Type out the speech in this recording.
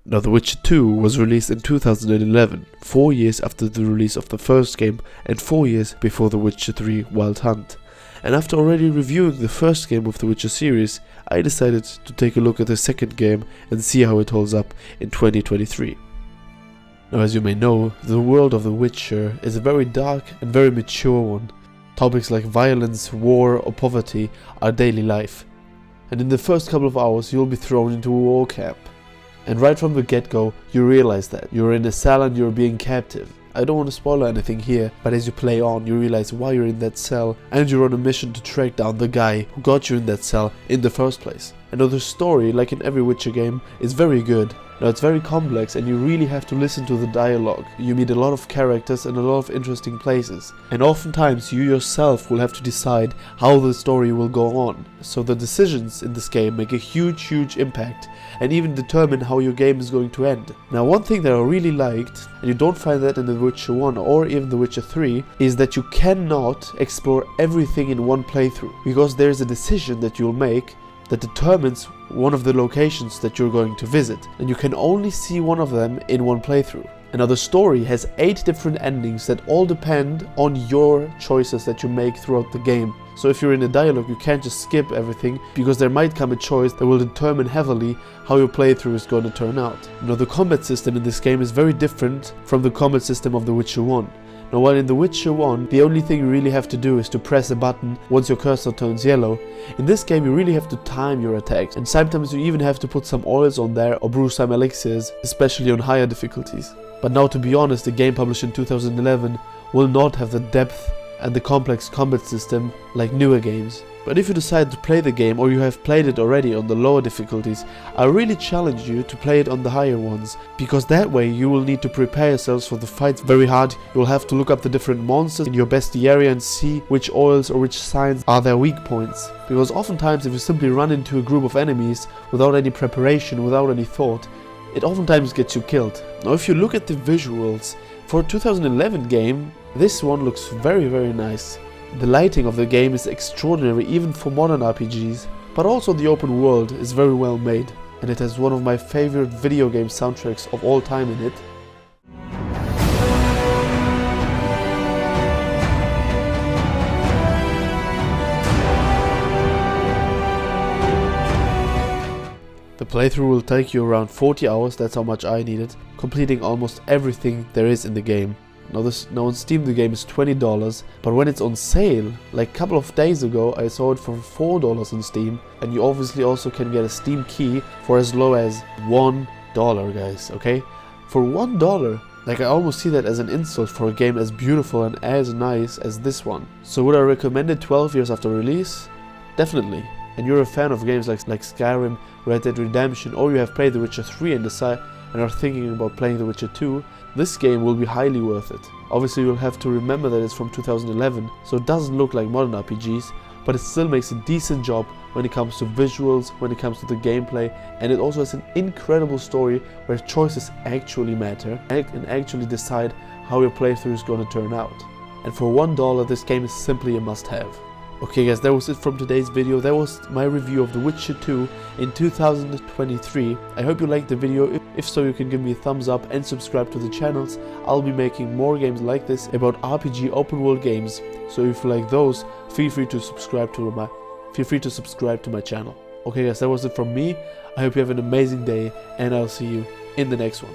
Now, The Witcher 2 was released in 2011, 4 years after the release of the first game and 4 years before The Witcher 3 Wild Hunt. And after already reviewing the first game of the Witcher series, I decided to take a look at the second game and see how it holds up in 2023. Now, as you may know, the world of The Witcher is a very dark and very mature one. Topics like violence, war or poverty are daily life. And in the first couple of hours you'll be thrown into a war camp. And right from the get-go, you realize that you're in a cell and you're being captive. I don't want to spoil anything here, but as you play on, you realize why you're in that cell, and you're on a mission to track down the guy who got you in that cell in the first place. And the story, like in every Witcher game, is very good. Now, it's very complex and you really have to listen to the dialogue. You meet a lot of characters and a lot of interesting places. And oftentimes you yourself will have to decide how the story will go on. So the decisions in this game make a huge impact and even determine how your game is going to end. Now, one thing that I really liked, and you don't find that in The Witcher 1 or even The Witcher 3, is that you cannot explore everything in one playthrough. Because there's a decision that you'll make that determines one of the locations that you're going to visit, and you can only see one of them in one playthrough. And now the story has 8 different endings that all depend on your choices that you make throughout the game. So if you're in a dialogue, you can't just skip everything, because there might come a choice that will determine heavily how your playthrough is going to turn out. Now, the combat system in this game is very different from the combat system of The Witcher 1. Now, while in The Witcher 1, the only thing you really have to do is to press a button once your cursor turns yellow, in this game you really have to time your attacks, and sometimes you even have to put some oils on there or brew some elixirs, especially on higher difficulties. But now, to be honest, the game published in 2011 will not have the depth and the complex combat system like newer games. But if you decide to play the game, or you have played it already on the lower difficulties, I really challenge you to play it on the higher ones, because that way you will need to prepare yourselves for the fights very hard. You'll have to look up the different monsters in your bestiary and see which oils or which signs are their weak points. Because oftentimes if you simply run into a group of enemies without any preparation, without any thought, it oftentimes gets you killed. Now, if you look at the visuals, for a 2011 game, this one looks very nice. The lighting of the game is extraordinary even for modern RPGs, but also the open world is very well made, and it has one of my favorite video game soundtracks of all time in it. The playthrough will take you around 40 hours, that's how much I needed, completing almost everything there is in the game. Now on Steam the game is $20, but when it's on sale, like a couple of days ago I saw it for $4 on Steam, and you obviously also can get a Steam key for as low as $1, guys, okay? For $1, like I almost see that as an insult for a game as beautiful and as nice as this one. So would I recommend it 12 years after release? Definitely. And you're a fan of games like Skyrim, Red Dead Redemption, or you have played The Witcher 3 and are thinking about playing The Witcher 2, this game will be highly worth it. Obviously you'll have to remember that it's from 2011, so it doesn't look like modern RPGs, but it still makes a decent job when it comes to visuals, when it comes to the gameplay, and it also has an incredible story where choices actually matter and actually decide how your playthrough is going to turn out. And for $1, this game is simply a must-have. Okay guys, that was it from today's video. That was my review of The Witcher 2 in 2023. I hope you liked the video. If so, you can give me a thumbs up and subscribe to the channels. I'll be making more games like this about RPG open world games. So if you like those, feel free to subscribe to my channel. Okay guys, that was it from me. I hope you have an amazing day, and I'll see you in the next one.